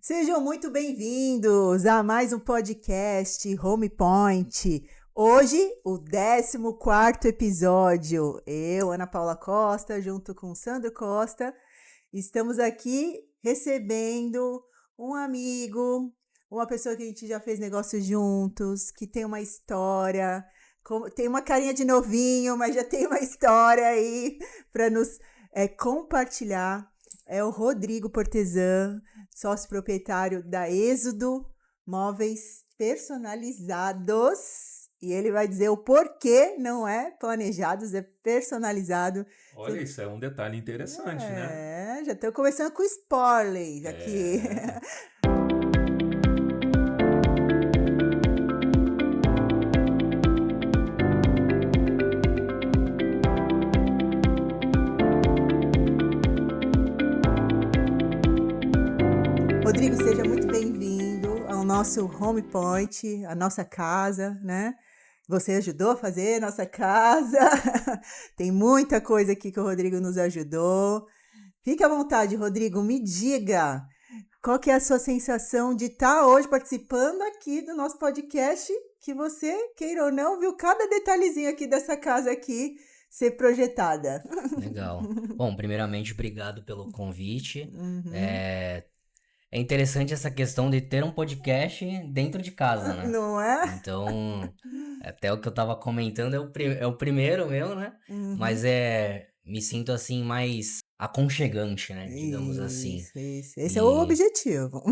Sejam muito bem-vindos a mais um podcast Home Point. Hoje, o 14º episódio. Eu, Ana Paula Costa, junto com Sandro Costa, estamos aqui recebendo um amigo, uma pessoa que a gente já fez negócio juntos, que tem uma história, tem uma carinha de novinho, mas já tem uma história aí para nos compartilhar. É o Rodrigo Portezan, sócio proprietário da Êxodo Móveis Personalizados. E ele vai dizer o porquê não é planejados, é personalizado. Olha, isso é um detalhe interessante, né? Já estou começando com spoiler aqui. É. Rodrigo, seja muito bem-vindo ao nosso Home Point, a nossa casa, né? Você ajudou a fazer a nossa casa. Tem muita coisa aqui que o Rodrigo nos ajudou. Fique à vontade, Rodrigo, me diga qual que é a sua sensação de estar hoje participando aqui do nosso podcast, que você, queira ou não, viu cada detalhezinho aqui dessa casa aqui ser projetada. Legal. Bom, primeiramente, obrigado pelo convite. Uhum. É interessante essa questão de ter um podcast dentro de casa, né? Não é? Então, até o que eu tava comentando é o primeiro meu, né? Uhum. Mas me sinto assim mais aconchegante, né? Digamos assim. Isso. Esse é o E, objetivo.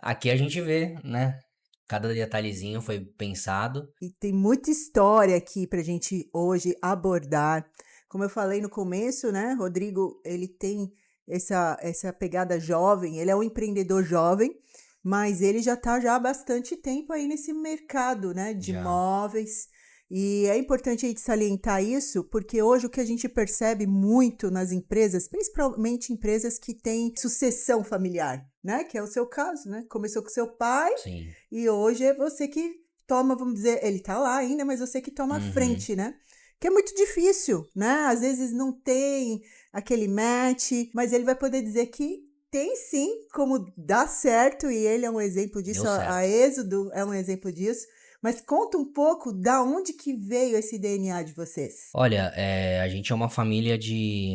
aqui a gente vê, né? Cada detalhezinho foi pensado. E tem muita história aqui para a gente hoje abordar. Como eu falei no começo, né? Rodrigo, ele tem essa pegada jovem, ele é um empreendedor jovem, mas ele já está já há bastante tempo aí nesse mercado, né? De Já. móveis. E é importante a gente salientar isso, porque hoje o que a gente percebe muito nas empresas, principalmente empresas que têm sucessão familiar, né? Que é o seu caso, né? Começou com seu pai, Sim. e hoje é você que toma, vamos dizer, ele tá lá ainda, mas você que toma a Uhum. frente, né? Que é muito difícil, né? Às vezes não tem aquele match, mas ele vai poder dizer que tem sim como dar certo, e ele é um exemplo disso, Deu a certo. Êxodo é um exemplo disso. Mas conta um pouco da onde que veio esse DNA de vocês. Olha, a gente é uma família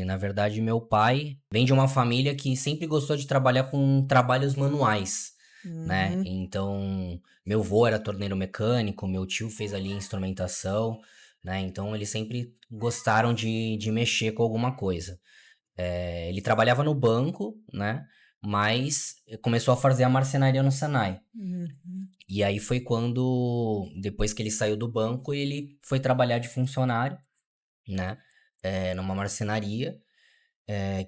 na verdade, meu pai vem de uma família que sempre gostou de trabalhar com trabalhos manuais, né? Uhum. Então, meu avô era torneiro mecânico, meu tio fez ali instrumentação, né? Então, eles sempre gostaram de mexer com alguma coisa. Ele trabalhava no banco, né? Mas começou a fazer a marcenaria no Senai. Uhum. E aí foi quando, depois que ele saiu do banco, ele foi trabalhar de funcionário, né? Numa marcenaria,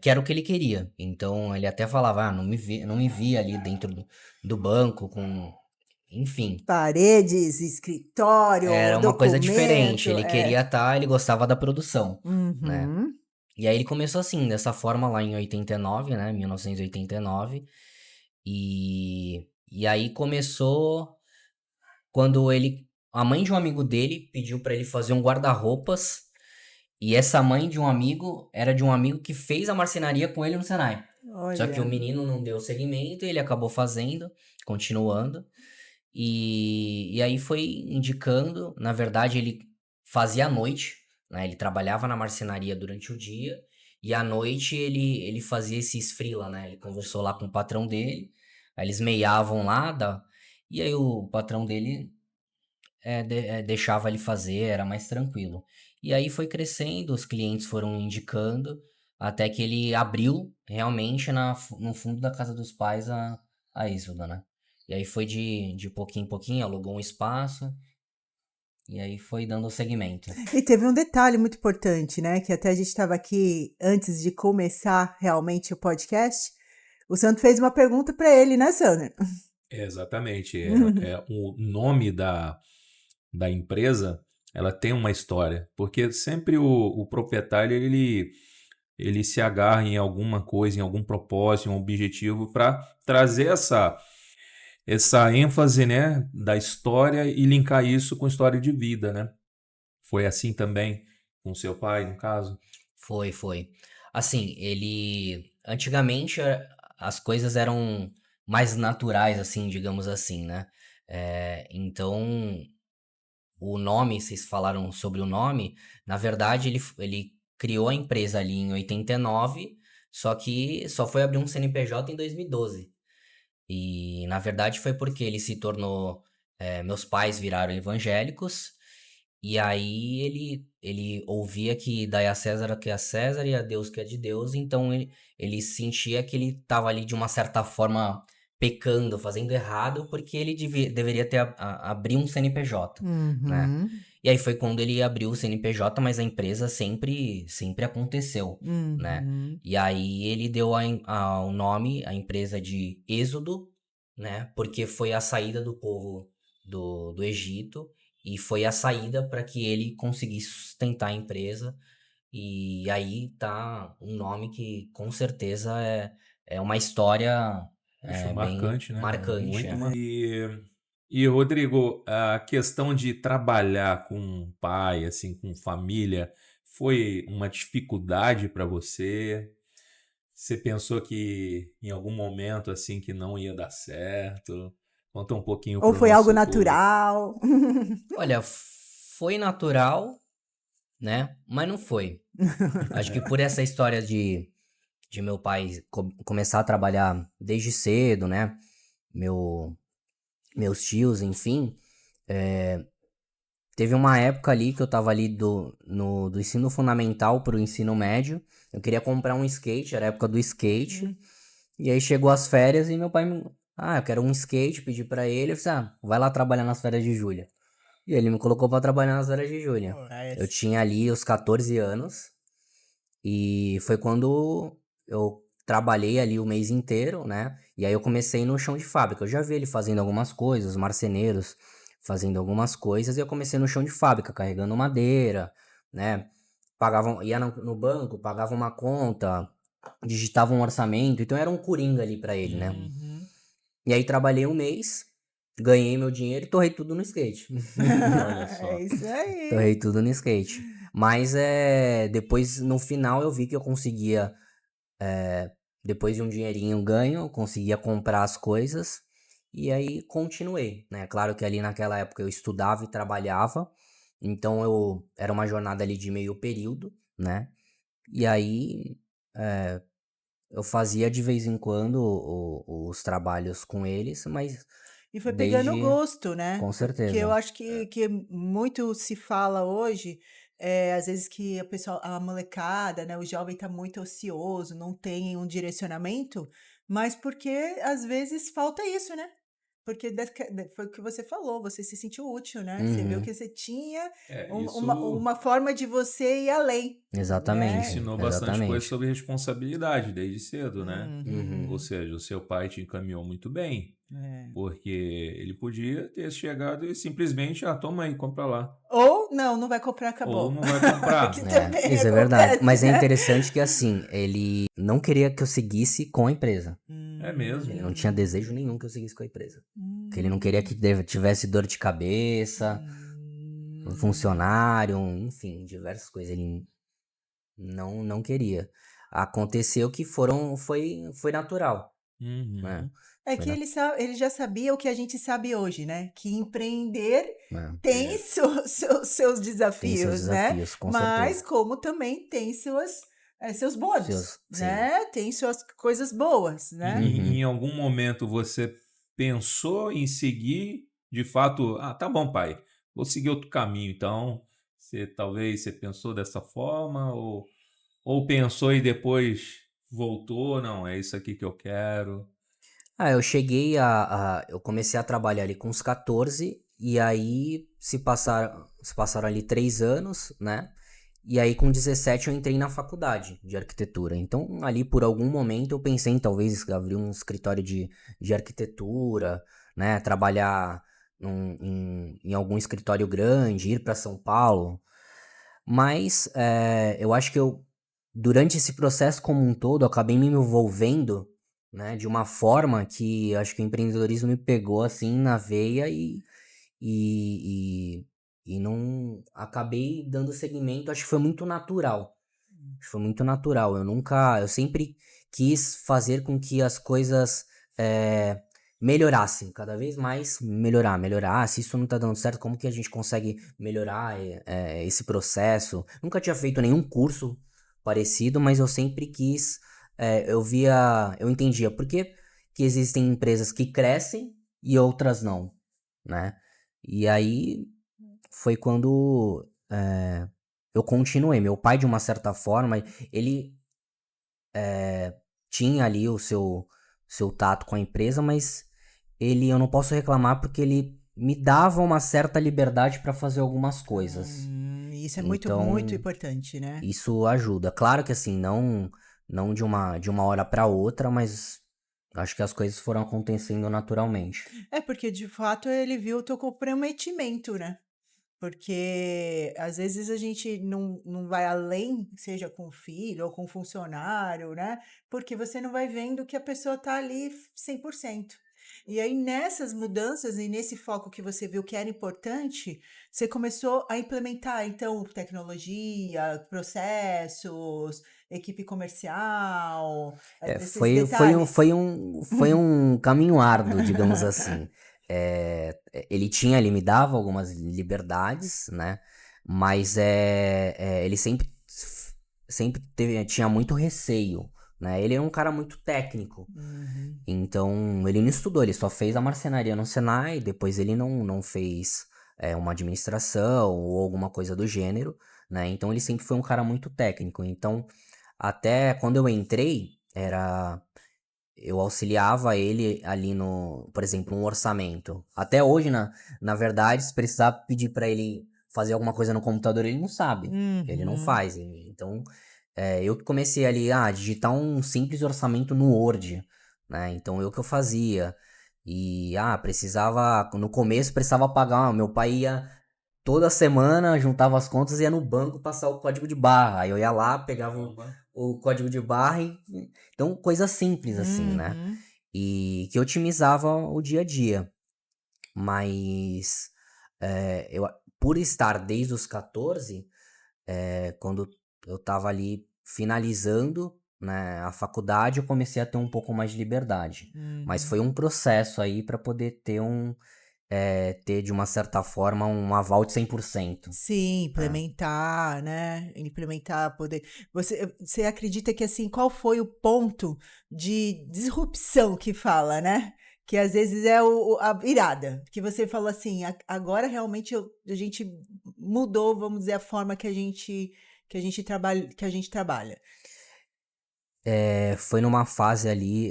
que era o que ele queria. Então ele até falava, não me via ali dentro do banco com, enfim, Paredes, escritório, era uma coisa diferente. documento, Ele queria estar, ele gostava da produção, né? Uhum. E aí ele começou assim, dessa forma lá em 89, né? 1989. E aí começou quando a mãe de um amigo dele pediu pra ele fazer um guarda-roupas. E essa mãe de um amigo era de um amigo que fez a marcenaria com ele no Senai. Só que o Olha. menino não deu seguimento, ele acabou fazendo, continuando. E aí foi indicando, na verdade ele fazia à noite, né? Ele trabalhava na marcenaria durante o dia e à noite ele fazia esses freela, né? Ele conversou lá com o patrão dele, aí eles meiavam lá, e aí o patrão dele deixava ele fazer, era mais tranquilo. E aí foi crescendo, os clientes foram indicando, até que ele abriu realmente no fundo da casa dos pais a Êxodo, né? E aí foi de pouquinho em pouquinho, alugou um espaço, e aí foi dando segmento. E teve um detalhe muito importante, né? Que até a gente estava aqui antes de começar realmente o podcast. O Sandro fez uma pergunta para ele, né, Sandro? Exatamente. É o nome da empresa, ela tem uma história, porque sempre o proprietário ele se agarra em alguma coisa, em algum propósito, em um objetivo para trazer essa ênfase, né, da história e linkar isso com história de vida, né? Foi assim também com seu pai, no caso? Foi. Assim, antigamente as coisas eram mais naturais, assim, digamos assim, né? Então, o nome, vocês falaram sobre o nome, na verdade ele criou a empresa ali em 89, só que só foi abrir um CNPJ em 2012. E na verdade foi porque ele se tornou. Meus pais viraram evangélicos, e aí ele ouvia que dai a César o que é a César e a Deus o que é de Deus, então ele sentia que ele estava ali de uma certa forma pecando, fazendo errado, porque ele deveria ter abrir um CNPJ, né? Uhum. E aí foi quando ele abriu o CNPJ, mas a empresa sempre aconteceu, né? Uhum. E aí ele deu o nome à empresa de Êxodo, né? Porque foi a saída do povo do Egito e foi a saída para que ele conseguisse sustentar a empresa. E aí tá um nome que com certeza é uma história Puxa, bem marcante, né? marcante. Muito marcante. E, Rodrigo, a questão de trabalhar com um pai, assim, com família, foi uma dificuldade para você? Você pensou que em algum momento, assim, que não ia dar certo? Conta um pouquinho Ou para o foi algo nosso público. natural? Olha, foi natural, né? Mas não foi. Acho que por essa história de meu pai começar a trabalhar desde cedo, né? Meu, meus tios, enfim. Teve uma época ali que eu tava ali do ensino fundamental pro ensino médio. Eu queria comprar um skate, era a época do skate. E aí chegou as férias e meu pai me. Eu quero um skate, pedi pra ele. Eu disse, vai lá trabalhar nas férias de Júlia. E ele me colocou pra trabalhar nas férias de Júlia. Eu tinha ali os 14 anos. E foi quando eu trabalhei ali o mês inteiro, né? E aí eu comecei no chão de fábrica. Eu já vi ele fazendo algumas coisas, os marceneiros fazendo algumas coisas, e eu comecei no chão de fábrica, carregando madeira, né? Ia no banco, pagava uma conta, digitava um orçamento, então era um coringa ali pra ele, né? Uhum. Uhum. E aí trabalhei um mês, ganhei meu dinheiro e torrei tudo no skate. Olha só. É isso Torrei aí. tudo no skate. Mas depois, no final, eu vi que eu conseguia depois de um dinheirinho ganho, eu conseguia comprar as coisas e aí continuei, né? Claro que ali naquela época eu estudava e trabalhava, então eu era uma jornada ali de meio período, né? E aí eu fazia de vez em quando os trabalhos com eles, mas E foi pegando desde gosto, né? com Porque eu certeza. acho que muito se fala hoje, às vezes que a molecada, né, o jovem tá muito ocioso, não tem um direcionamento, mas porque às vezes falta isso, né? Porque foi o que você falou, você se sentiu útil, né? Você viu Uhum, que você tinha Isso uma forma de você ir além, né? exatamente, ensinou bastante coisa exatamente. sobre responsabilidade desde cedo, né? Ou Uhum. Uhum. seja, o seu pai te encaminhou muito bem, É. porque ele podia ter chegado e simplesmente, toma aí, compra lá. Ou não vai comprar, Ou acabou. não vai comprar. Que também Isso é verdade. acontece, Mas é né? interessante que assim, ele não queria que eu seguisse com a empresa. É Ele mesmo. não tinha Hum, desejo nenhum que eu seguisse com a empresa. Porque ele não queria que hum, tivesse dor de cabeça, um hum. funcionário, enfim, diversas coisas. Ele não queria. Aconteceu que foi natural, né? Uhum. É Foi que ele já sabia o que a gente sabe hoje, né? Que empreender né? tem É. seus Tem seus desafios, né? desafios, com Mas certeza. como também tem seus bônus, Sim. né? Tem suas coisas boas, E, né? em Uhum. algum momento você pensou em seguir, de fato, tá bom, pai, vou seguir outro caminho, então, talvez você pensou dessa forma, ou pensou e depois voltou, não, é isso aqui que eu quero. Eu cheguei eu comecei a trabalhar ali com uns 14, e aí se passaram ali 3 anos, né? E aí com 17 eu entrei na faculdade de arquitetura. Então ali por algum momento eu pensei em talvez abrir um escritório de arquitetura, né? Trabalhar em algum escritório grande, ir para São Paulo. Mas eu acho que durante esse processo como um todo, eu acabei me envolvendo, né, de uma forma que eu acho que o empreendedorismo me pegou assim na veia e, e não acabei dando seguimento. Acho que foi muito natural. Acho que foi muito natural. Eu sempre quis fazer com que as coisas melhorassem, cada vez mais melhorar. Se isso não tá dando certo, como que a gente consegue melhorar esse processo? Nunca tinha feito nenhum curso parecido, mas eu sempre quis, eu entendia por que existem empresas que crescem e outras não, né? E aí foi quando eu continuei. Meu pai, de uma certa forma, ele tinha ali o seu tato com a empresa, mas eu não posso reclamar porque ele me dava uma certa liberdade para fazer algumas coisas. Isso é muito, muito Então, importante, né? isso ajuda. Claro que assim, não de uma hora para outra, mas acho que as coisas foram acontecendo naturalmente. É porque, de fato, ele viu o teu comprometimento, né? Porque às vezes a gente não vai além, seja com o filho ou com o funcionário, né? Porque você não vai vendo que a pessoa tá ali 100%. E aí, nessas mudanças e nesse foco que você viu que era importante, você começou a implementar, então, tecnologia, processos, equipe comercial, É, esses foi, foi, um, detalhes. foi, um, foi um caminho árduo, digamos assim. Ele me dava algumas liberdades, né? Mas ele sempre tinha muito receio, né? Ele é um cara muito técnico. Uhum. Então, ele não estudou, ele só fez a marcenaria no Senai, depois ele não fez uma administração ou alguma coisa do gênero, né? Então, ele sempre foi um cara muito técnico. Então, até quando eu entrei, eu auxiliava ele ali no, por exemplo, um orçamento. Até hoje, na verdade, se precisar pedir para ele fazer alguma coisa no computador, ele não sabe. Ele não Uhum. faz. Então, eu que comecei ali a digitar um simples orçamento no Word, né? Então, eu que eu fazia. E, precisava, no começo precisava pagar, meu pai ia toda semana, juntava as contas e ia no banco passar o código de barra. Aí eu ia lá, pegava o código de barra e... Então, coisa simples assim, né? Uhum. E que otimizava o dia a dia. Mas, por estar desde os 14, quando eu tava ali finalizando, né, a faculdade, eu comecei a ter um pouco mais de liberdade. Mas Uhum. foi um processo aí para poder ter de uma certa forma um aval de 100%. Sim, Né? implementar, né? Implementar, poder. Você acredita que assim, qual foi o ponto de disrupção que fala, né? Que às vezes é a virada, que você falou assim, agora realmente a gente mudou, vamos dizer, a forma que a gente trabalha. Foi numa fase ali,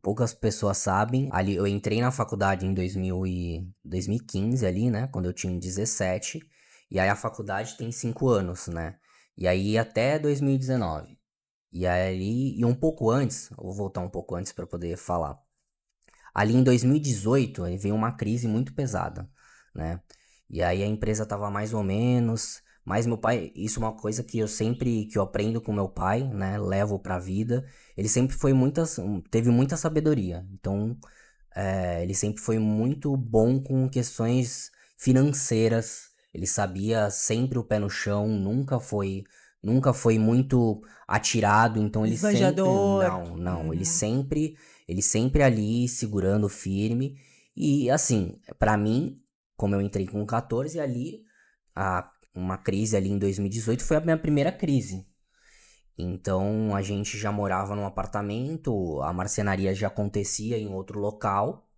poucas pessoas sabem. Ali eu entrei na faculdade em 2015 ali, né? Quando eu tinha 17. E aí a faculdade tem 5 anos, né? E aí até 2019. E aí, e um pouco antes, eu vou voltar um pouco antes para poder falar. Ali em 2018, aí veio uma crise muito pesada, né? E aí a empresa tava mais ou menos, mas meu pai, isso é uma coisa que eu aprendo com meu pai, né? Levo pra vida. Ele sempre teve muita sabedoria. Então, ele sempre foi muito bom com questões financeiras. Ele sabia sempre o pé no chão, nunca foi muito atirado. Então ele sempre, Esbanjador. não, ele Uhum. sempre, ele sempre ali segurando firme. E assim, pra mim, como eu entrei com 14 ali, uma crise ali em 2018 foi a minha primeira crise. Então a gente já morava num apartamento, a marcenaria já acontecia em outro local.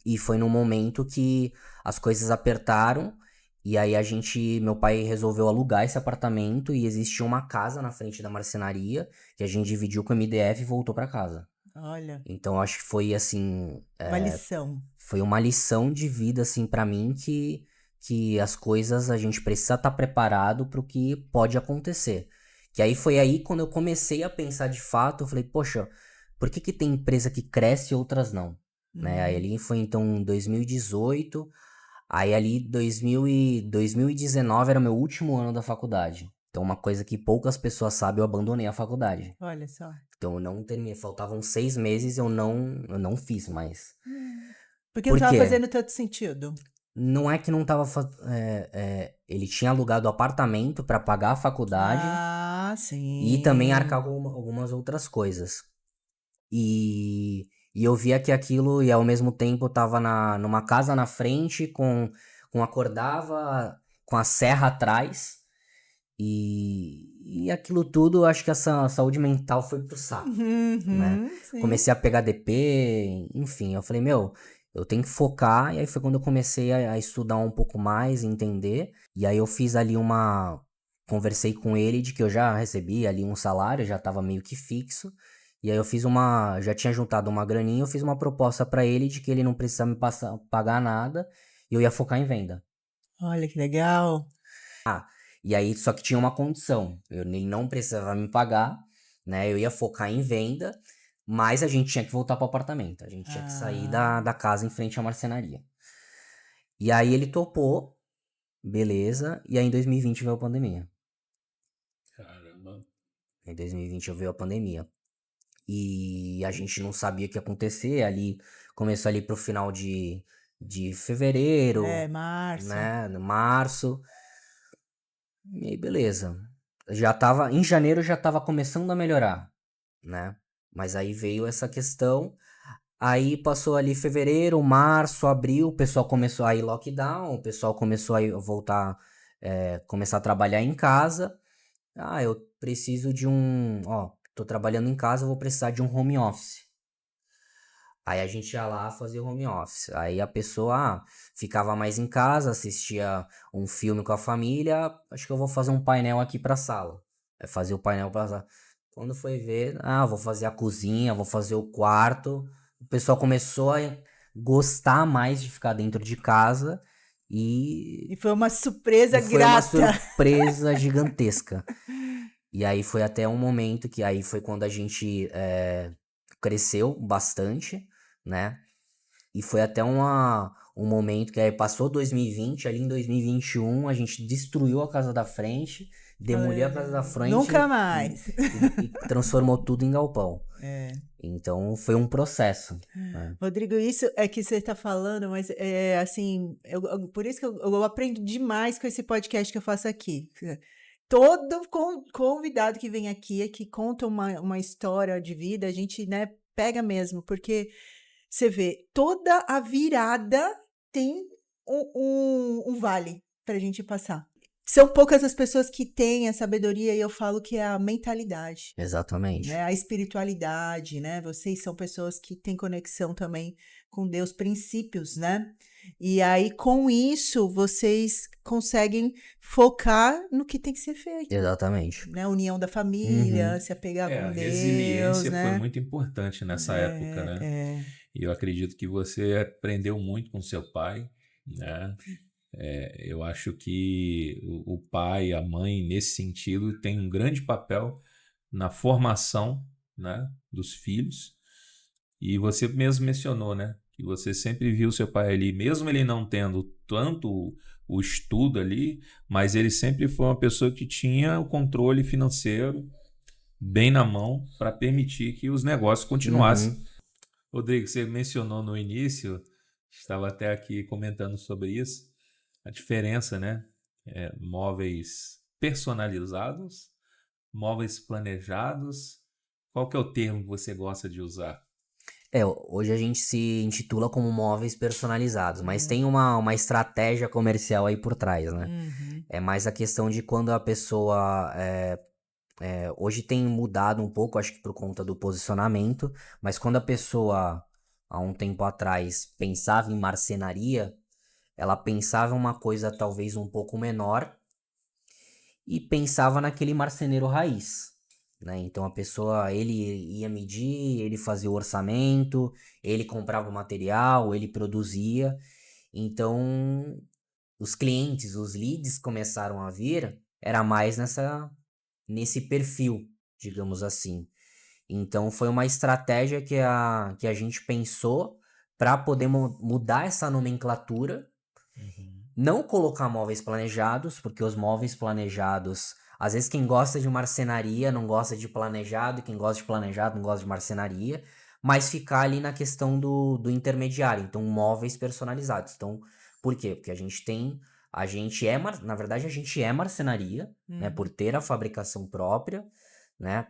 E foi num momento que as coisas apertaram. E aí meu pai resolveu alugar esse apartamento e existia uma casa na frente da marcenaria que a gente dividiu com a MDF e voltou pra casa. Olha, Então acho que foi assim, uma lição. foi uma lição de vida assim para mim que as coisas a gente precisa estar preparado para o que pode acontecer. Que aí foi aí quando eu comecei a pensar de fato, eu falei, poxa, por que tem empresa que cresce e outras não? Né? Aí Uhum. ali foi então 2018, aí ali 2019 era meu último ano da faculdade. Então uma coisa que poucas pessoas sabem, eu abandonei a faculdade. Olha só. Então eu não terminei, faltavam 6 meses, eu não fiz mais. Porque não Por estava quê? fazendo tanto sentido. Não é que não tava. Ele tinha alugado apartamento pra pagar a faculdade Ah, e também arcar sim. com algumas outras coisas. E, E eu via que aquilo, e ao mesmo tempo eu tava numa casa na frente, acordava com a serra atrás, e aquilo tudo, acho que essa saúde mental foi pro saco, né? Sim. Comecei a pegar DP, enfim, eu falei, meu, eu tenho que focar, e aí foi quando eu comecei a estudar um pouco mais, entender, e aí eu fiz ali conversei com ele de que eu já recebi ali um salário, já tava meio que fixo, e aí eu já tinha juntado uma graninha, eu fiz uma proposta pra ele de que ele não precisava pagar nada, e eu ia focar em venda. Olha que legal. E aí, só que tinha uma condição, ele não precisava me pagar, né? Eu ia focar em venda, mas a gente tinha que voltar pro apartamento, a gente tinha que sair Ah, da casa em frente à marcenaria. E aí ele topou, beleza, e aí em 2020 veio a pandemia. Caramba. Em 2020 veio a pandemia. E a gente não sabia o que ia acontecer, ali começou ali pro final de fevereiro, março. né? Março. E aí, beleza. Em janeiro já tava começando a melhorar, né? Mas aí veio essa questão, aí passou ali fevereiro, março, abril, o pessoal começou a ir lockdown, o pessoal começou a voltar, começar a trabalhar em casa. Ah, eu preciso tô trabalhando em casa, eu vou precisar de um home office. Aí a gente ia lá fazer o home office. Aí a pessoa ficava mais em casa, assistia um filme com a família. Acho que eu vou fazer um painel aqui pra sala. É fazer o painel pra sala. Quando foi ver, vou fazer a cozinha, vou fazer o quarto. O pessoal começou a gostar mais de ficar dentro de casa E foi uma surpresa e foi uma grata. surpresa gigantesca. E aí foi até um momento que aí foi quando a gente cresceu bastante, né? E foi até um momento que aí passou 2020, ali em 2021 a gente destruiu a casa da frente, demoliu a casa da frente Nunca mais. e transformou tudo em galpão. É. Então foi um processo, né? Rodrigo, isso é que você está falando, mas é assim, por isso que eu aprendo demais com esse podcast que eu faço aqui. Todo convidado que vem aqui, que conta uma história de vida, a gente, né, pega mesmo, porque você vê, toda a virada tem um vale para a gente passar. São poucas as pessoas que têm a sabedoria, e eu falo que é a mentalidade, Exatamente. né? A espiritualidade, né? Vocês são pessoas que têm conexão também com Deus, princípios, né? E aí, com isso, vocês conseguem focar no que tem que ser feito, Exatamente. né? União da família, Uhum. se apegar A com Deus, resiliência foi né? muito importante nessa época, né? É. E eu acredito que você aprendeu muito com seu pai, né? Eu acho que o pai, a mãe, nesse sentido, tem um grande papel na formação, né, dos filhos. E você mesmo mencionou, né, que você sempre viu seu pai ali, mesmo ele não tendo tanto o estudo ali, mas ele sempre foi uma pessoa que tinha o controle financeiro bem na mão para permitir que os negócios continuassem. Uhum. Rodrigo, você mencionou no início, estava até aqui comentando sobre isso, a diferença, né? Móveis personalizados, móveis planejados. Qual que é o termo que você gosta de usar? Hoje a gente se intitula como móveis personalizados, mas tem uma estratégia comercial aí por trás, né? Uhum. É mais a questão de quando a pessoa. Hoje tem mudado um pouco, acho que por conta do posicionamento, mas quando a pessoa, há um tempo atrás, pensava em marcenaria, ela pensava em uma coisa talvez um pouco menor e pensava naquele marceneiro raiz, né? Então a pessoa, ele ia medir, ele fazia o orçamento, ele comprava o material, ele produzia. Então os clientes, os leads começaram a vir, era mais nesse perfil, digamos assim. Então foi uma estratégia que a gente pensou para poder mudar essa nomenclatura, Uhum. não colocar móveis planejados, porque os móveis planejados, às vezes quem gosta de marcenaria não gosta de planejado, e quem gosta de planejado não gosta de marcenaria, mas ficar ali na questão do intermediário, então móveis personalizados. Então, por quê? Porque na verdade a gente é marcenaria, né, por ter a fabricação própria, né,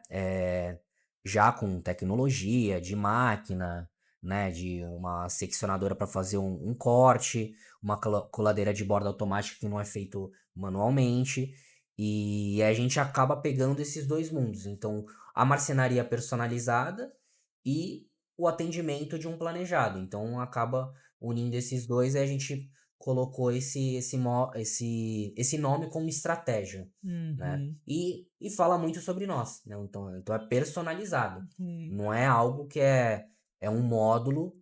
já com tecnologia de máquina, né, de uma seccionadora para fazer um corte, uma coladeira de borda automática que não é feito manualmente, e a gente acaba pegando esses dois mundos. Então, a marcenaria personalizada e o atendimento de um planejado. Então, acaba unindo esses dois e a gente colocou esse nome como estratégia, né? Uhum. E fala muito sobre nós, né? Então é personalizado. Uhum. Não é algo que é um módulo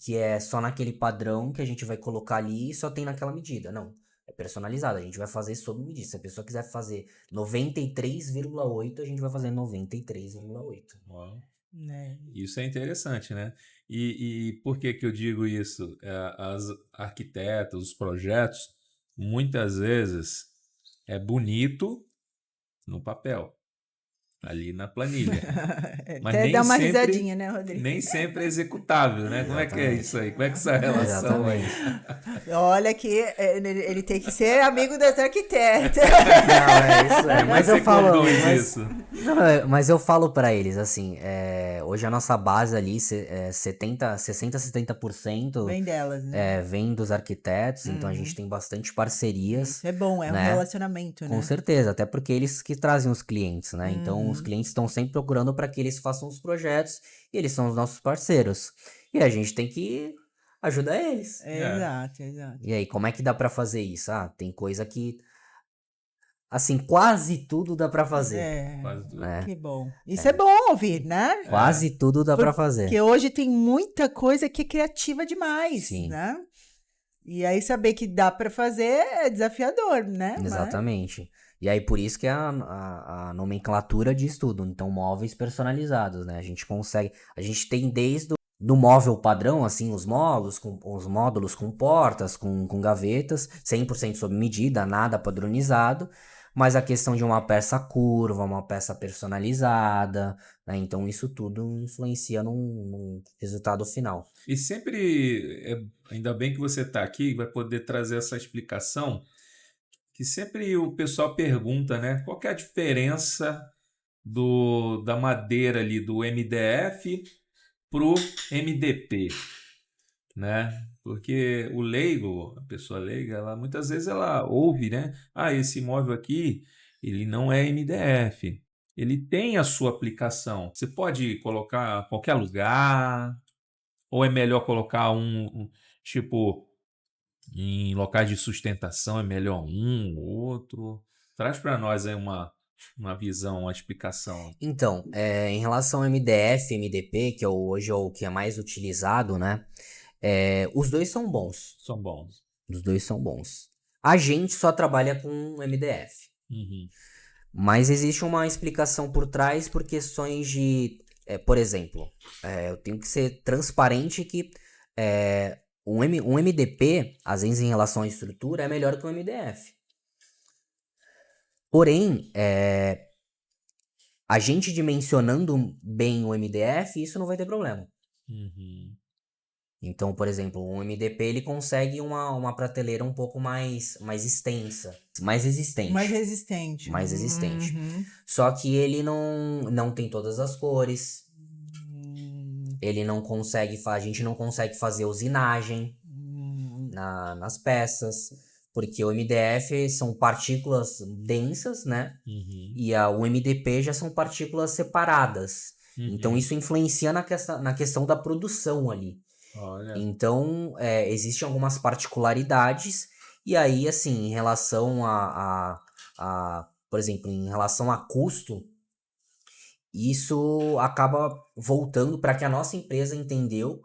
que é só naquele padrão que a gente vai colocar ali e só tem naquela medida. Não. É personalizado. A gente vai fazer sob medida. Se a pessoa quiser fazer 93,8, a gente vai fazer 93,8. Uau. Né? Isso é interessante, né? E por que que eu digo isso? As arquitetos, os projetos, muitas vezes é bonito no papel, ali na planilha, mas Até dá uma nem risadinha, né, Rodrigo? sempre é executável, né? Como é que é Exatamente. isso aí? Como é que essa relação aí? Exatamente. Olha que ele tem que ser amigo das arquitetas. Não, é isso aí. Como é Mas que eu você falo. conduz Mas, isso? não, mas eu falo pra eles, assim, hoje a nossa base ali, 70% Vem delas, né? vem dos arquitetos, então a gente tem bastante parcerias, Isso é bom, é um né? relacionamento, Com né? certeza, até porque eles que trazem os clientes, né? Então os Uhum. clientes estão sempre procurando para que eles façam os projetos e eles são os nossos parceiros. E a gente tem que ajudar eles. Exato, exato. E aí, como é que dá para fazer isso? Ah, tem coisa que, assim, quase tudo dá para fazer, Quase tudo. né? Que bom. Isso é bom ouvir, né? Quase tudo dá para fazer. Porque hoje tem muita coisa que é criativa demais, Sim. né? E aí saber que dá pra fazer é desafiador, né? Exatamente. E aí, por isso que é a nomenclatura diz tudo. Então, móveis personalizados, né? A gente tem desde do móvel padrão, assim, os módulos com portas, com gavetas, 100% sob medida, nada padronizado, mas a questão de uma peça curva, uma peça personalizada, né? Então, isso tudo influencia num resultado final. E sempre, ainda bem que você está aqui, vai poder trazer essa explicação, que sempre o pessoal pergunta, né? Qual que é a diferença da madeira ali do MDF pro MDP, né? Porque o leigo, a pessoa leiga, ela muitas vezes ela ouve, né? Ah, esse imóvel aqui, ele não é MDF. Ele tem a sua aplicação. Você pode colocar em qualquer lugar, ou é melhor colocar tipo em locais de sustentação é melhor um, outro? Traz para nós aí uma visão, uma explicação. Então, em relação ao MDF, MDP, que hoje é o que é mais utilizado, né? Os dois são bons. São bons. Os dois são bons. A gente só trabalha com MDF. Uhum. Mas existe uma explicação por trás por questões de... por exemplo, eu tenho que ser transparente que um MDP, às vezes em relação à estrutura, é melhor que um MDF. Porém, a gente dimensionando bem o MDF, isso não vai ter problema. Uhum. Então, por exemplo, um MDP ele consegue uma prateleira um pouco mais extensa, mais resistente. Mais resistente. Mais resistente. Uhum. Só que ele não tem todas as cores. Ele não consegue, a gente não consegue fazer usinagem nas peças, porque o MDF são partículas densas, né? Uhum. E o MDP já são partículas separadas. Uhum. Então isso influencia na questão da produção ali. Olha. Então, existem algumas particularidades, e aí, assim, em relação por exemplo, em relação a custo, isso acaba voltando para que a nossa empresa entendeu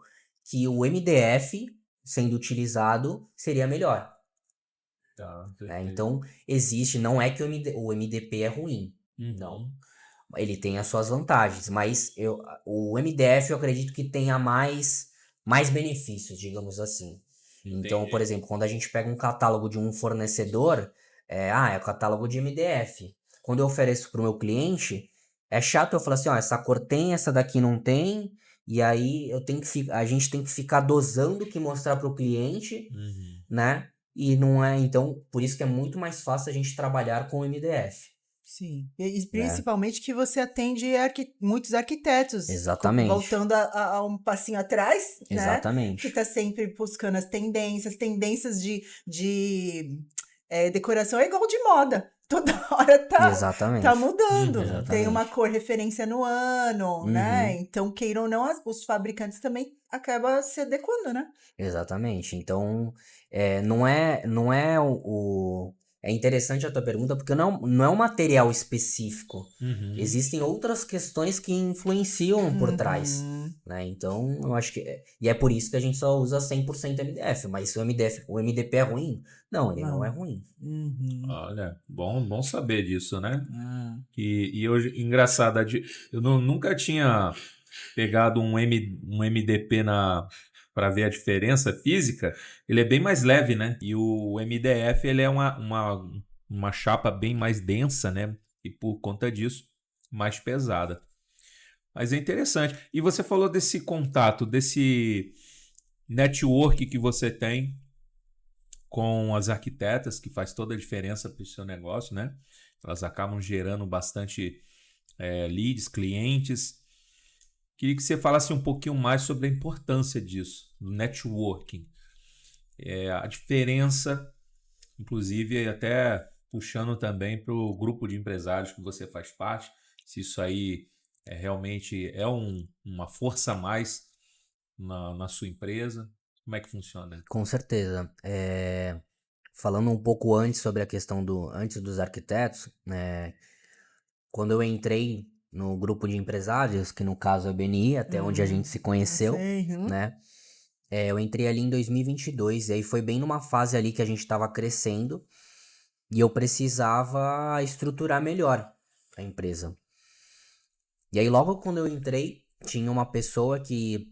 que o MDF, sendo utilizado, seria melhor. Tá, Então, não é que o MDP é ruim, não. Ele tem as suas vantagens, mas o MDF eu acredito que tenha mais benefícios, digamos assim. Entendi. Então, por exemplo, quando a gente pega um catálogo de um fornecedor, é o catálogo de MDF. Quando eu ofereço para o meu cliente, é chato eu falar assim, essa cor tem, essa daqui não tem, e aí a gente tem que ficar dosando o que mostrar para o cliente, né? E não é, então, por isso que é muito mais fácil a gente trabalhar com o MDF. Sim. E né? principalmente que você atende muitos arquitetos. Exatamente. Voltando a um passinho atrás, né? Que Exatamente. tá sempre buscando as tendências de decoração é igual de moda. Toda hora tá Exatamente. mudando. Uhum. Tem uma Exatamente. cor referência no ano, né? Uhum. Então, queiram ou não, os fabricantes também acabam se adequando, né? Exatamente. Então, não é é interessante a tua pergunta, porque não é um material específico. Uhum. Existem outras questões que influenciam por trás, Uhum. né? Então, eu acho que... E é por isso que a gente só usa 100% MDF. Mas se o MDP é ruim? Não, ele não é Não. ruim. Uhum. Olha, bom saber disso, né? Ah. E hoje, engraçado, eu nunca tinha pegado um MDP para ver a diferença física. Ele é bem mais leve, né? E o MDF ele é uma chapa bem mais densa, né? E por conta disso, mais pesada. Mas é interessante. E você falou desse contato, desse network que você tem com as arquitetas, que faz toda a diferença para o seu negócio, né? Elas acabam gerando bastante leads, clientes. Queria que você falasse um pouquinho mais sobre a importância disso, do networking. A diferença, inclusive até puxando também para o grupo de empresários que você faz parte, se isso aí realmente é uma força a mais na sua empresa, como é que funciona? Com certeza. Falando um pouco antes sobre a questão antes dos arquitetos, né? Quando eu entrei no grupo de empresários, que no caso é o BNI, até onde a gente se Eu conheceu, sei. né? Eu entrei ali em 2022, e aí foi bem numa fase ali que a gente estava crescendo e eu precisava estruturar melhor a empresa. E aí logo quando eu entrei, tinha uma pessoa que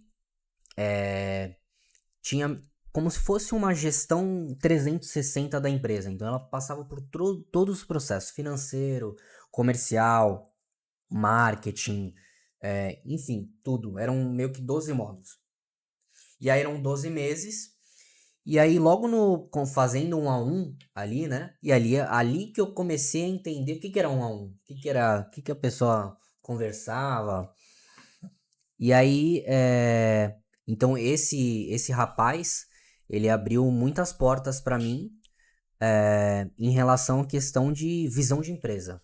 tinha como se fosse uma gestão 360 da empresa. Então ela passava por todos os processos, financeiro, comercial, marketing, enfim, tudo. Eram meio que 12 módulos. E aí eram 12 meses. E aí, logo fazendo 1 a 1 ali, né? E ali que eu comecei a entender o que era 1 a 1. O que a pessoa conversava. E aí, então esse rapaz, ele abriu muitas portas para mim, em relação à questão de visão de empresa.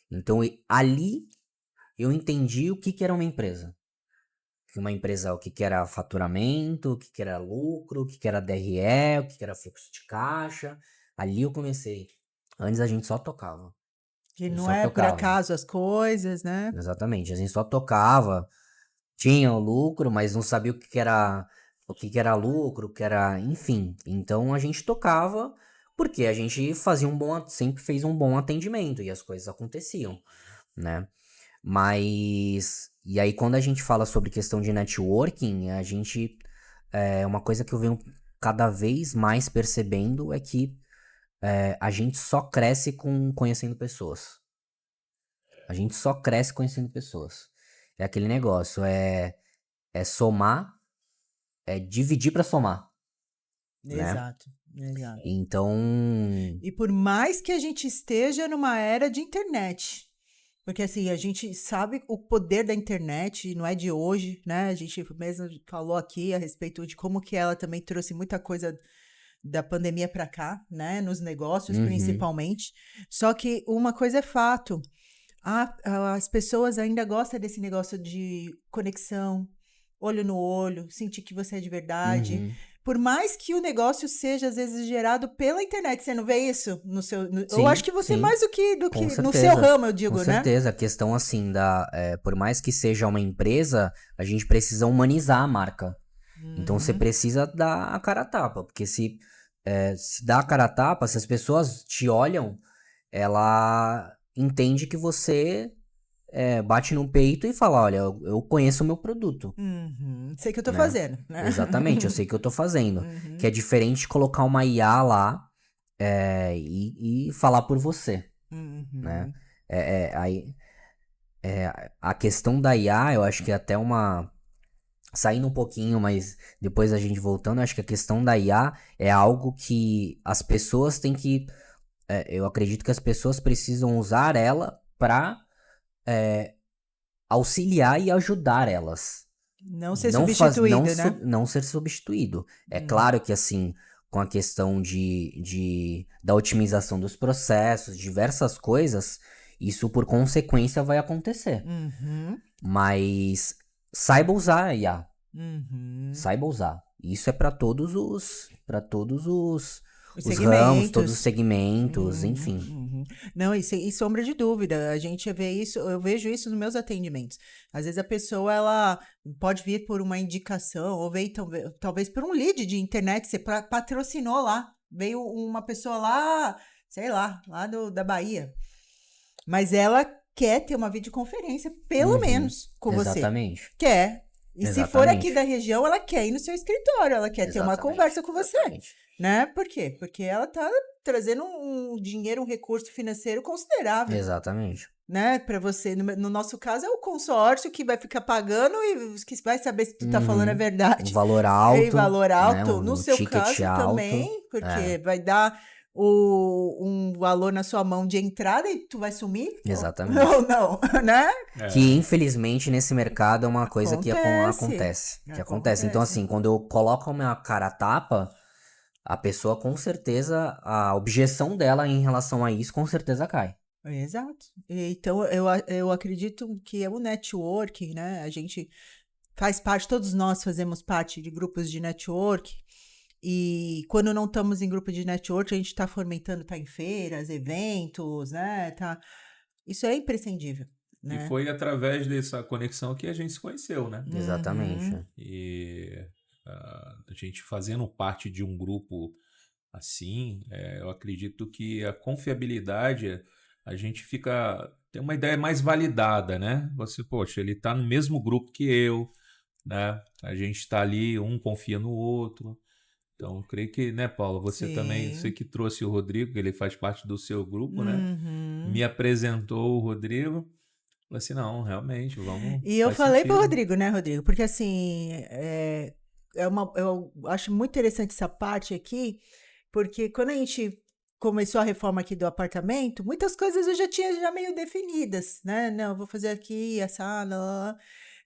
Então, ali eu entendi o que era uma empresa. Uma empresa, o que era faturamento, o que era lucro, o que era DRE, o que era fluxo de caixa. Ali eu comecei. Antes a gente só tocava. Que A gente não só é por tocava. acaso as coisas, né? Exatamente. A gente só tocava. Tinha o lucro, mas não sabia o que era lucro, o que era, enfim. Então a gente tocava porque a gente sempre fez um bom atendimento e as coisas aconteciam, né? Mas, e aí quando a gente fala sobre questão de networking, uma coisa que eu venho cada vez mais percebendo é que a gente só cresce conhecendo pessoas. A gente só cresce conhecendo pessoas. É aquele negócio, é somar, é dividir para somar, né? Exato, exato. Então, E por mais que a gente esteja numa era de internet, porque assim, a gente sabe o poder da internet, não é de hoje, né? A gente mesmo falou aqui a respeito de como que ela também trouxe muita coisa da pandemia para cá, né? Nos negócios, uhum, principalmente. Só que uma coisa é fato, as pessoas ainda gostam desse negócio de conexão, olho no olho, sentir que você é de verdade. uhum. Por mais que o negócio seja, às vezes, gerado pela internet. Você não vê isso no seu. Eu acho Sim, que você sim. mais do Com que no seu certeza, ramo, eu com digo, né? certeza. A questão assim por mais que seja uma empresa, a gente precisa humanizar a marca. Então você Uhum, precisa dar a cara a tapa, porque se dá a cara a tapa, se as pessoas te olham, ela entende que você bate no peito e fala, olha, eu conheço o meu produto, uhum. Sei que eu tô né? fazendo, né? Exatamente, eu sei o que eu tô fazendo. Que é Uhum, diferente de colocar uma IA lá e falar por você, né? uhum. Aí a questão da IA, eu acho que é até saindo um pouquinho, mas depois a gente voltando, eu acho que a questão da IA é algo que as pessoas têm que eu acredito que as pessoas precisam usar ela para auxiliar e ajudar elas. Não ser substituído, né? Não ser substituído. É claro que, assim, com a questão da otimização dos processos, diversas coisas, isso por consequência vai acontecer. Uhum. Mas saiba usar a IA. Uhum. Saiba usar. Isso é para todos os Os ramos, todos os segmentos. segmentos, enfim. Uhum. Não, e sem sombra de dúvida, a gente vê isso, eu vejo isso nos meus atendimentos. Às vezes a pessoa, ela pode vir por uma indicação, ou veio talvez por um lead de internet, você patrocinou lá, veio uma pessoa lá, sei lá da Bahia, mas ela quer ter uma videoconferência, pelo menos, com você. Exatamente. Quer. E se for Exatamente. aqui da região, ela quer ir no seu escritório, ela quer ter uma Exatamente. conversa com você. Exatamente. Né? Por quê? Porque ela tá trazendo um dinheiro, um recurso financeiro considerável. Exatamente. Né? Para você, no nosso caso, é o consórcio que vai ficar pagando e que vai saber se tu tá falando a verdade. Um valor alto. E valor alto. Né? No seu ticket caso alto. também, porque vai dar um valor na sua mão de entrada e tu vai sumir? Exatamente. Ou não, né? Que, infelizmente, nesse mercado é uma coisa que acontece. Então, assim, quando eu coloco a minha cara a tapa, a pessoa, com certeza, a objeção dela em relação a isso, com certeza cai. Exato. Então, eu acredito que é o networking, né? A gente faz parte, todos nós fazemos parte de grupos de network. E quando não estamos em grupo de network, a gente está fomentando, tá em feiras, eventos, né? Isso é imprescindível. Né? E foi através dessa conexão que a gente se conheceu, né? Exatamente. E a gente fazendo parte de um grupo assim, eu acredito que a confiabilidade, a gente tem uma ideia mais validada, né? Você, poxa, ele está no mesmo grupo que eu, né? A gente está ali, um confia no outro. Então, creio que, né, Paula, você também, você que trouxe o Rodrigo, que ele faz parte do seu grupo, né? Me apresentou o Rodrigo. Falei assim, não, realmente, vamos. E eu falei pro Rodrigo, né, Rodrigo? Porque assim, eu acho muito interessante essa parte aqui, porque quando a gente começou a reforma aqui do apartamento, muitas coisas eu já tinha meio definidas, né? Não, eu vou fazer aqui, essa, lá, lá.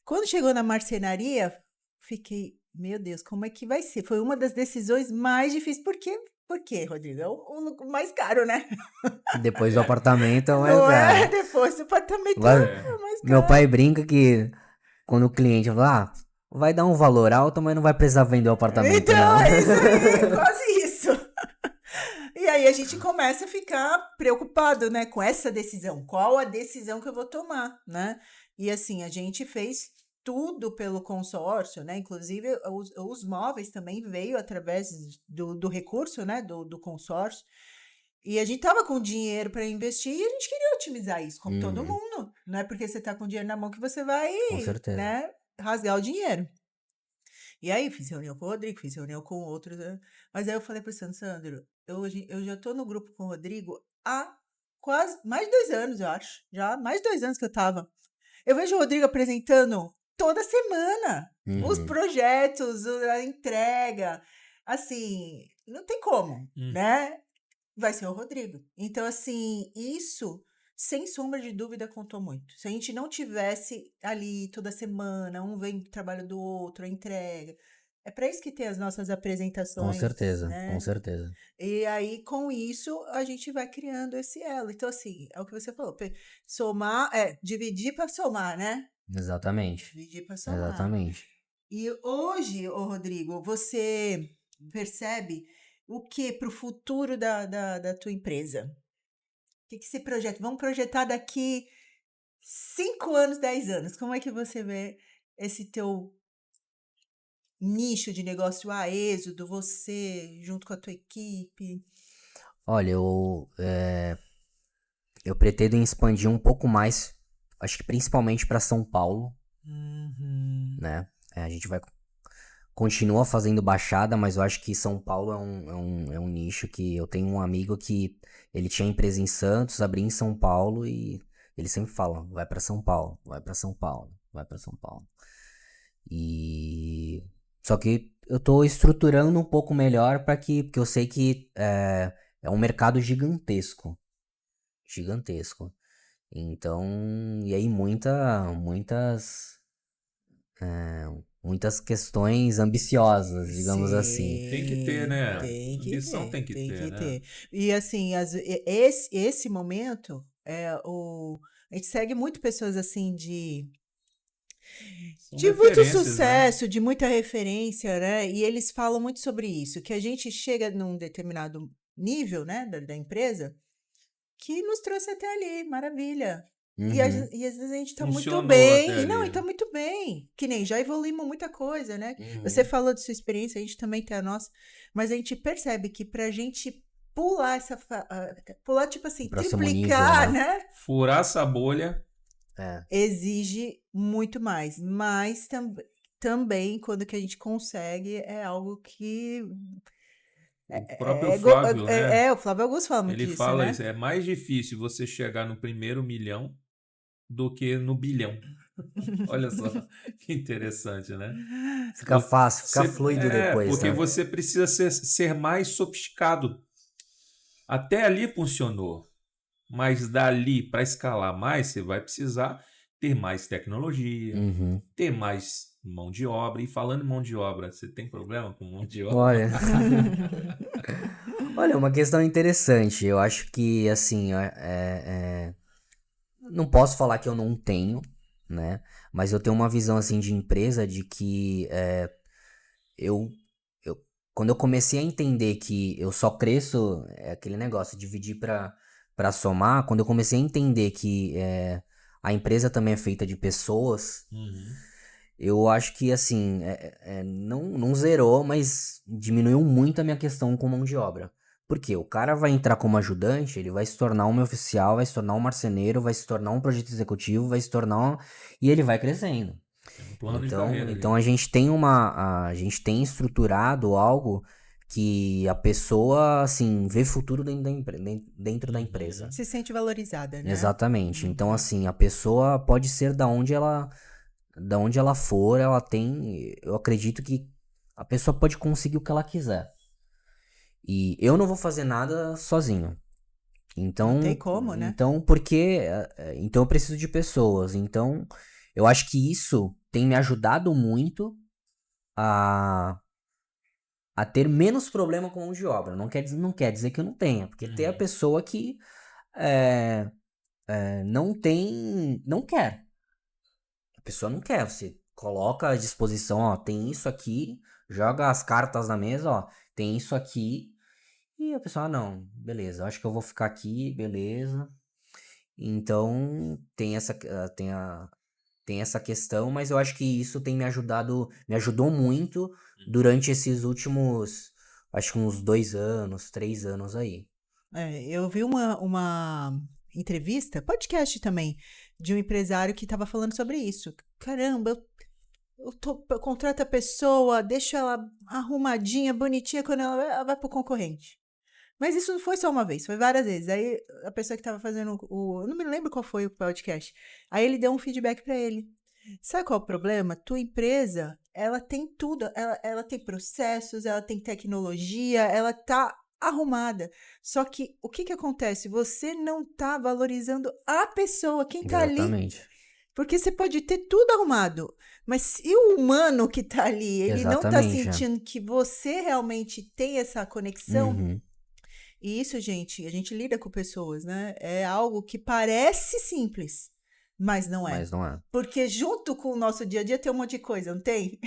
Quando chegou na marcenaria, fiquei, meu Deus, como é que vai ser? Foi uma das decisões mais difíceis. Por quê, Rodrigo? É o mais caro, né? Depois do apartamento é o mais Não caro. depois do apartamento é o mais caro. Meu pai brinca que quando o cliente fala, vai dar um valor alto, mas não vai precisar vender o apartamento, então, não. É isso aí, quase isso. E aí a gente começa a ficar preocupado, né, com essa decisão. Qual a decisão que eu vou tomar, né? E assim, a gente fez tudo pelo consórcio, né? Inclusive, os móveis também veio através do recurso, né? Do consórcio. E a gente tava com dinheiro para investir e a gente queria otimizar isso, como todo mundo. Não é porque você tá com dinheiro na mão que você vai, Com certeza. né, rasgar o dinheiro. E aí, fiz reunião com o Rodrigo, fiz reunião com outros. Né? Mas aí eu falei pro Sandro, eu já tô no grupo com o Rodrigo há quase mais de 2 anos, eu acho. Já mais de 2 anos que eu tava. Eu vejo o Rodrigo apresentando toda semana os projetos, a entrega. Assim, não tem como, né? Vai ser o Rodrigo. Então, assim, isso, sem sombra de dúvida, contou muito. Se a gente não tivesse ali toda semana, um vem pro trabalho do outro, a entrega. É para isso que tem as nossas apresentações. Com certeza, né? com certeza. E aí, com isso, a gente vai criando esse elo. Então, assim, é o que você falou. Somar, dividir para somar, né? Exatamente. Dividir para somar. Exatamente. E hoje, Rodrigo, você percebe o que para o futuro da tua empresa? O que você projeta? Vamos projetar daqui 5 anos, 10 anos. Como é que você vê esse teu nicho de negócio a êxodo, você junto com a tua equipe? Olha, eu pretendo expandir um pouco mais, acho que principalmente para São Paulo, né? A gente continua fazendo Baixada, mas eu acho que São Paulo é um nicho que eu tenho um amigo que ele tinha empresa em Santos, abriu em São Paulo e ele sempre fala, vai para São Paulo, vai para São Paulo, vai para São Paulo. Só que eu tô estruturando um pouco melhor porque eu sei que é um mercado gigantesco. Gigantesco. Então, e aí muitas questões ambiciosas, digamos assim. Tem que ter, né? Tem que Ambição ter, tem que tem ter, que né? ter. E assim, esse momento a gente segue muito pessoas assim São de muito referências, né? sucesso, de muita referência, né? E eles falam muito sobre isso, que a gente chega num determinado nível, né, da empresa, que nos trouxe até ali, maravilha. Uhum, E às vezes a gente tá muito Funcionou até bem, e não, e ali. tá muito bem, que nem já evoluímos muita coisa, né? Você uhum. falou de sua experiência, a gente também tem a nossa, mas a gente percebe que pra gente pular pular tipo O assim, próximo nível, triplicar, né? né? Furar essa bolha, É. Exige muito mais, mas também quando que a gente consegue é algo que o próprio Flávio, né? o Flávio Augusto fala muito Ele disso, fala né? isso, é mais difícil você chegar no primeiro milhão do que no bilhão. Olha só que interessante, né? Fica fácil, fica fluido depois, Porque né? você precisa ser mais sofisticado. Até ali funcionou, mas dali para escalar mais, você vai precisar ter mais tecnologia, Uhum. ter mais mão de obra. E falando em mão de obra, você tem problema com mão de obra? Olha, olha, uma questão interessante. Eu acho que, assim, não posso falar que eu não tenho, né? Mas eu tenho uma visão, assim, de empresa de que eu, quando eu comecei a entender que eu só cresço, é aquele negócio, dividir para somar, quando eu comecei a entender que a empresa também é feita de pessoas, Uhum. eu acho que, assim, não zerou, mas diminuiu muito a minha questão com mão de obra. Porque o cara vai entrar como ajudante, ele vai se tornar um oficial, vai se tornar um marceneiro, vai se tornar um projeto executivo, vai se tornar e ele vai crescendo. Tem um plano de Então, carreira então ali. a gente tem a gente tem estruturado algo que a pessoa, assim, vê futuro dentro da empresa. Uhum. Se sente valorizada, né? Exatamente. Então, Uhum. assim, a pessoa pode ser da onde ela for, ela tem, eu acredito que a pessoa pode conseguir o que ela quiser. E eu não vou fazer nada sozinho. Não tem Então, como, né? então eu preciso de pessoas. Então, eu acho que isso tem me ajudado muito a, a ter menos problema com mão de obra. Não quer dizer que eu não tenha, porque tem a Uhum. pessoa que é, não tem, não quer. A pessoa não quer. Você coloca à disposição, ó, tem isso aqui, joga as cartas na mesa, ó, tem isso aqui. E a pessoa, não, beleza, acho que eu vou ficar aqui, beleza. Então, tem essa questão, mas eu acho que isso tem me ajudou muito durante esses últimos, acho que uns 2 anos, 3 anos aí. Eu vi uma entrevista, podcast também, de um empresário que estava falando sobre isso. Caramba, eu contrato a pessoa, deixo ela arrumadinha, bonitinha, quando ela vai pro concorrente. Mas isso não foi só uma vez, foi várias vezes. Aí a pessoa que estava fazendo eu não me lembro qual foi o podcast. Aí ele deu um feedback para ele. Sabe qual é o problema? Tua empresa, ela tem tudo. Ela tem processos, ela tem tecnologia, ela tá arrumada. Só que o que que acontece? Você não tá valorizando a pessoa, quem tá ali. Exatamente. Porque você pode ter tudo arrumado, mas se o humano que tá ali, ele não tá Exatamente. sentindo que você realmente tem essa conexão, Uhum. e isso, gente, a gente lida com pessoas, né? É algo que parece simples, mas não é. Mas não é. Porque junto com o nosso dia a dia tem um monte de coisa, não tem?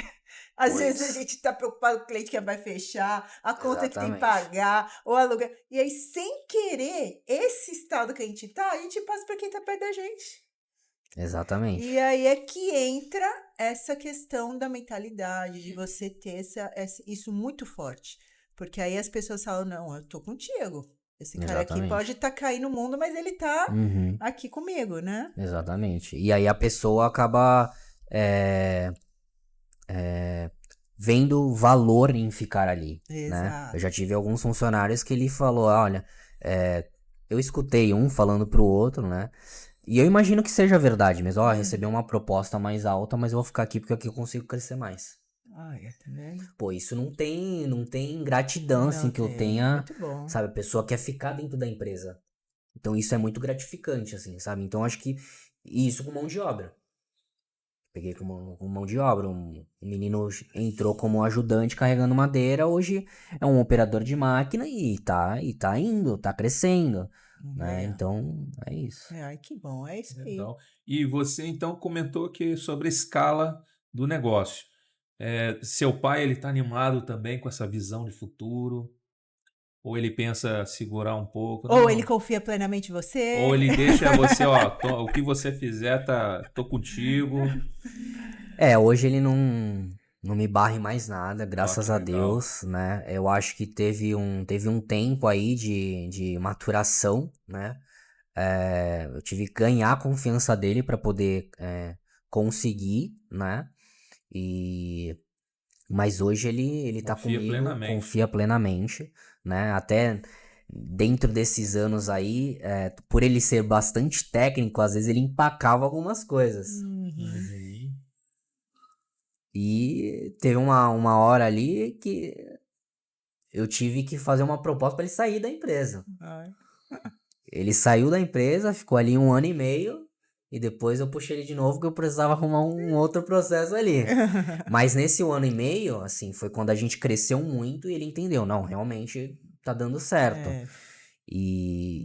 Às vezes a Pois. gente tá preocupado com o cliente que vai fechar, a conta que tem que Exatamente. pagar, ou aluguel. E aí, sem querer, esse estado que a gente tá, a gente passa para quem tá perto da gente. Exatamente. E aí é que entra essa questão da mentalidade, de você ter isso muito forte. Porque aí as pessoas falam, não, eu tô contigo. Esse cara aqui pode Exatamente. estar caindo no mundo, mas ele tá Uhum. aqui comigo, né? Exatamente. E aí a pessoa acaba vendo valor em ficar ali, né? Eu já Exato. tive alguns funcionários que ele falou, olha, eu escutei um falando pro outro, né? E eu imagino que seja verdade mesmo. Ó, recebi uma proposta mais alta, mas eu vou ficar aqui porque aqui eu consigo crescer mais. Olha, tá vendo? Pô, isso não tem gratidão, assim, Não que eu tem. tenha, Muito bom. sabe? A pessoa quer ficar dentro da empresa. Então isso é muito gratificante, assim, sabe? Então acho que isso com mão de obra. Peguei com mão de obra. Um menino entrou como ajudante carregando madeira, hoje é um operador de máquina e tá indo, tá crescendo, né? É. Então é isso. Ai, que bom, é isso aí. Legal. E você então comentou que sobre a escala do negócio. Seu pai ele está animado também com essa visão de futuro? Ou ele pensa segurar um pouco? Ou ele Não. confia plenamente em Ou você. ele deixa você, ó, o que você fizer, tô contigo. Hoje ele não me barra em mais nada, Ó, graças que a legal. Deus, né? Eu acho que teve um tempo aí de maturação, né? Eu tive que ganhar a confiança dele para poder conseguir, né? E mas hoje ele tá Confia comigo, plenamente. confia plenamente, né? Até dentro desses anos aí, por ele ser bastante técnico, às vezes ele empacava algumas coisas. Uhum. Uhum. E teve uma hora ali que eu tive que fazer uma proposta para ele sair da empresa. Ai. Ele saiu da empresa, ficou ali 1 ano e meio, e depois eu puxei ele de novo que eu precisava arrumar um outro processo ali. Mas nesse 1 ano e meio, assim, foi quando a gente cresceu muito e ele entendeu, não, realmente tá dando certo. É,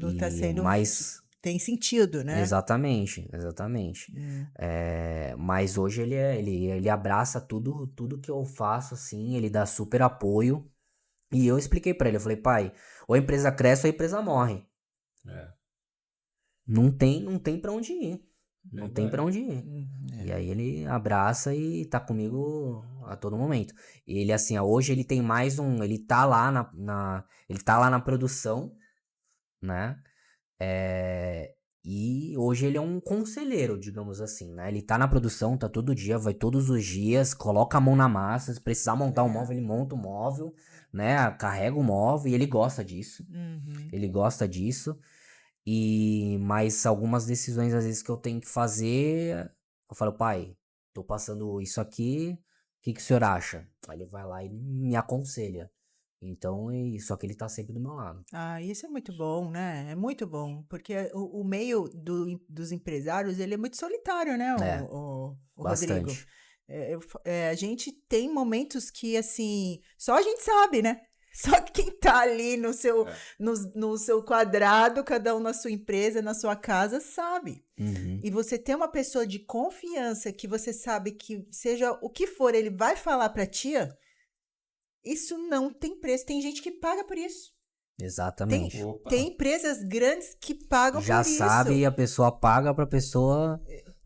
não tá E sendo. mas Tem sentido, né? exatamente. Hum. Mas hoje ele abraça tudo que eu faço, assim, ele dá super apoio. E eu expliquei pra ele, eu falei, pai, ou a empresa cresce ou a empresa morre. É, Não tem para onde ir. Não tem pra verdade. onde ir. E É. aí ele abraça e tá comigo a todo momento. Ele, assim, ó, hoje ele tem mais um. Ele tá lá ele tá lá na produção, né? E hoje ele é um conselheiro, digamos assim, né? Ele tá na produção, tá todo dia, vai todos os dias, coloca a mão na massa. Se precisar montar um móvel, ele monta o móvel, né? Carrega o móvel e ele gosta disso. Uhum. Ele gosta disso. Mas algumas decisões, às vezes, que eu tenho que fazer, eu falo, pai, tô passando isso aqui, o que que o senhor acha? Aí ele vai lá e me aconselha. Então, só que ele tá sempre do meu lado. Ah, isso é muito bom, né? É muito bom, porque o meio dos empresários, ele é muito solitário, né, É, o Rodrigo? bastante. A gente tem momentos que, assim, só a gente sabe, né? Só quem tá ali É. no seu quadrado, cada um na sua empresa, na sua casa, sabe. Uhum, E você ter uma pessoa de confiança que você sabe que, seja o que for, ele vai falar pra ti, isso não tem preço. Tem gente que paga por isso. Tem, exatamente. Opa, tem empresas grandes que pagam Já por sabe isso. e a pessoa paga pra pessoa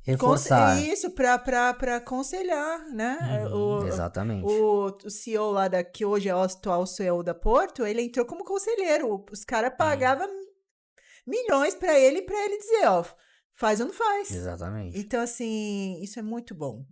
reforçar. Isso, para aconselhar, né? uhum, Exatamente. O CEO lá que hoje é o atual CEO da Porto, ele entrou como conselheiro. Os caras sim. pagavam milhões para ele dizer, ó, faz ou não faz. Exatamente. Então, assim, isso é muito bom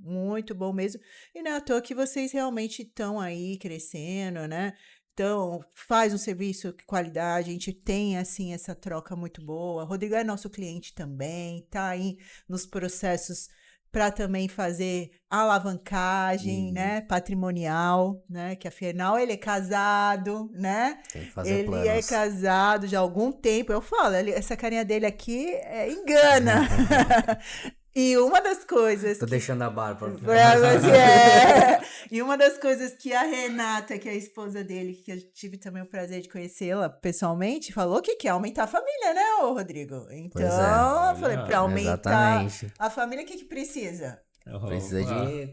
mesmo. E não é à toa que vocês realmente estão aí crescendo, né? Então, faz um serviço de qualidade, a gente tem, assim, essa troca muito boa. Rodrigo é nosso cliente também, tá aí nos processos para também fazer alavancagem, E né, patrimonial, né, que afinal ele é casado, né? tem que fazer Ele é planos. casado já há algum tempo. Eu falo, essa carinha dele aqui engana. E uma das coisas Tô que. deixando a barba pra E uma das coisas que a Renata, que é a esposa dele, que eu tive também o prazer de conhecê-la pessoalmente, falou que quer aumentar a família, né, ô Rodrigo? Pois é, Então, eu falei, para Olha, aumentar exatamente. a família, o que precisa? Precisa opa, de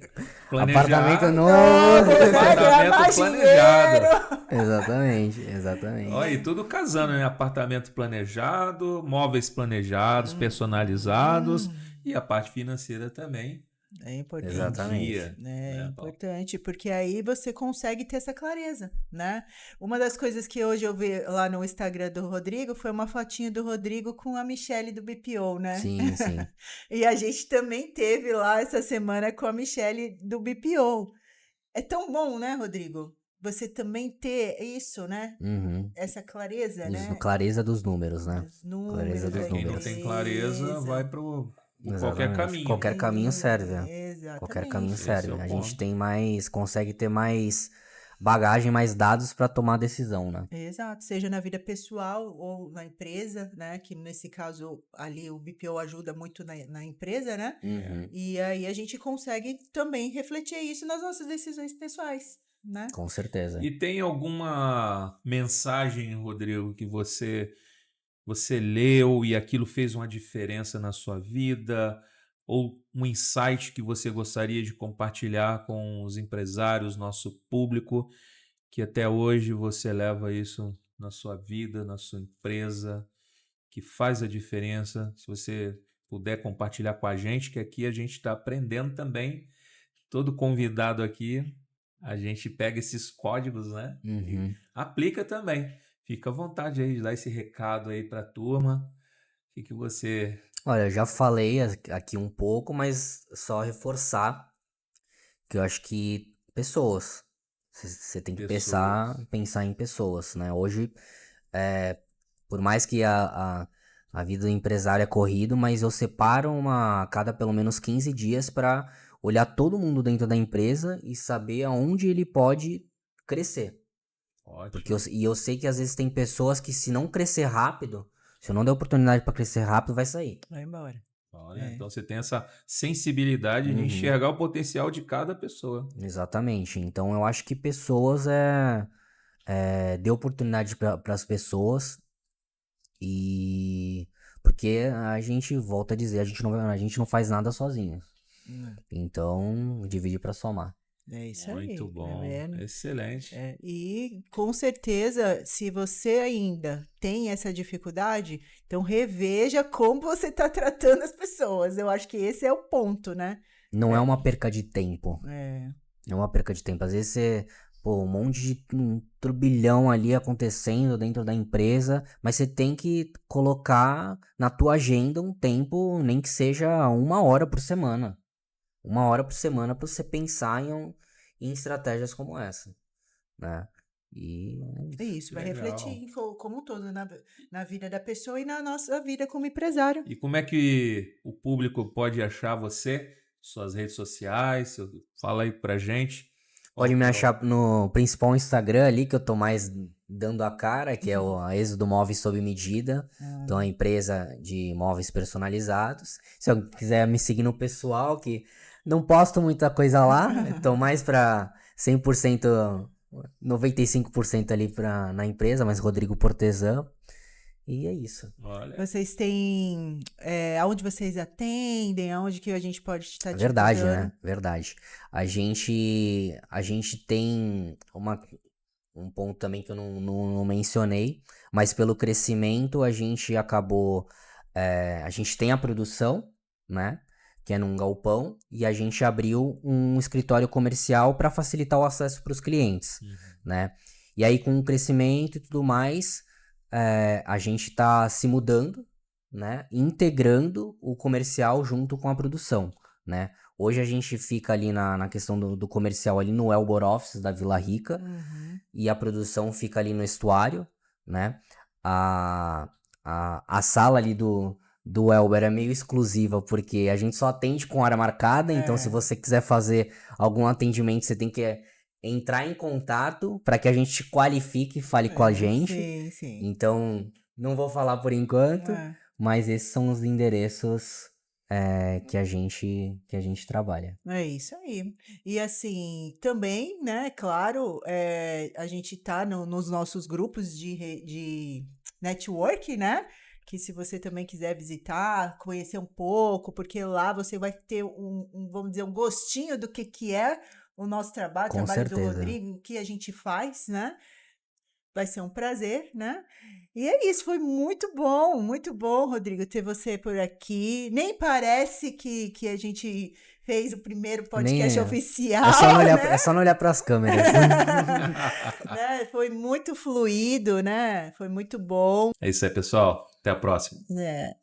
apartamento planejar, novo. Novo, né? Ganhar apartamento mais planejado. dinheiro. Olha, e Exatamente. tudo casando, né? Apartamento planejado, móveis planejados, personalizados Hum. e a parte financeira também É em importante. Exatamente. dia, É né, Paulo? importante, porque aí você consegue ter essa clareza, né? Uma das coisas que hoje eu vi lá no Instagram do Rodrigo foi uma fotinha do Rodrigo com a Michelle do BPO, né? Sim, sim. E a gente também teve lá essa semana com a Michelle do BPO. É tão bom, né, Rodrigo? Você também ter isso, né? Uhum. Essa clareza, né? Clareza dos números, né? Dos Clareza números, dos da Quem não números. tem clareza vai empresa. pro qualquer Exatamente. caminho. Qualquer caminho serve. Qualquer caminho Esse serve. é o A gente ponto. tem mais, consegue ter mais bagagem, mais dados para tomar decisão, né? Exato, seja na vida pessoal ou na empresa, né? Que nesse caso ali o BPO ajuda muito na empresa, né? Uhum. E aí a gente consegue também refletir isso nas nossas decisões pessoais, né? Com certeza. E tem alguma mensagem, Rodrigo, que você leu e aquilo fez uma diferença na sua vida? Ou um insight que você gostaria de compartilhar com os empresários, nosso público, que até hoje você leva isso na sua vida, na sua empresa, que faz a diferença? Se você puder compartilhar com a gente, que aqui a gente está aprendendo também. Todo convidado aqui, a gente pega esses códigos, né? E Uhum. aplica também. Fica à vontade aí de dar esse recado aí para a turma. O que você... Olha, eu já falei aqui um pouco, mas só reforçar que eu acho que pessoas. Você tem que Pessoas. pensar em pessoas, né? Hoje, por mais que a vida do empresário é corrido, mas eu separo a cada pelo menos 15 dias para olhar todo mundo dentro da empresa e saber aonde ele pode crescer. Porque Ótimo. eu sei que às vezes tem pessoas que se não crescer rápido, se eu não der oportunidade para crescer rápido, vai sair. Vai embora. Olha, É. então você tem essa sensibilidade de Uhum. enxergar o potencial de cada pessoa. Exatamente. Então eu acho que pessoas dê oportunidade para as pessoas e porque a gente volta a dizer, a gente não faz nada sozinho. Então, divide para somar. É isso Muito aí. bom. Excelente. E com certeza, se você ainda tem essa dificuldade, então reveja como você está tratando as pessoas. Eu acho que esse é o ponto, né? Não é uma perca de tempo. É. É uma perca de tempo. Às vezes um monte de um turbilhão ali acontecendo dentro da empresa, mas você tem que colocar na tua agenda um tempo, nem que seja 1 hora por semana. 1 hora por semana para você pensar em estratégias como essa, né? E É isso, vai Legal. refletir como um todo na vida da pessoa e na nossa vida como empresário. E como é que o público pode achar você? Suas redes sociais? Fala aí pra gente. pode me achar no principal Instagram ali, que eu tô mais dando a cara, que é a Êxodo Móveis Sob Medida. Então, é uma empresa de móveis personalizados. Se eu quiser me seguir no pessoal, que não posto muita coisa lá, tô mais pra 100%, 95% ali na empresa, mas Rodrigo Portesã. E é isso. Olha, Vocês têm aonde vocês atendem, aonde que a gente pode estar Verdade, divulgando? né? Verdade. A gente tem um ponto também que eu não mencionei, mas pelo crescimento a gente acabou. A gente tem a produção, né? Que é num galpão, e a gente abriu um escritório comercial para facilitar o acesso para os clientes, né? E aí, com o crescimento e tudo mais, a gente está se mudando, né? Integrando o comercial junto com a produção, né? Hoje a gente fica ali na questão do comercial ali no Elbor Office da Vila Rica, e a produção fica ali no estuário, né? A sala ali do Elber é meio exclusiva, porque a gente só atende com hora marcada, então se você quiser fazer algum atendimento, você tem que entrar em contato para que a gente te qualifique e fale com a gente. Sim, sim. Então, não vou falar por enquanto, mas esses são os endereços que a gente trabalha. É isso aí. E assim, também, né, claro, a gente tá nos nossos grupos de network, né? Que se você também quiser visitar, conhecer um pouco, porque lá você vai ter vamos dizer, um gostinho do que é o nosso trabalho, o Com trabalho do certeza. Rodrigo, o que a gente faz, né? Vai ser um prazer, né? E é isso, foi muito bom, Rodrigo, ter você por aqui. Nem parece que a gente fez o primeiro podcast oficial. É só não olhar para as câmeras. Né? Foi muito fluido, né? Foi muito bom. é isso aí, pessoal. Até a próxima. É.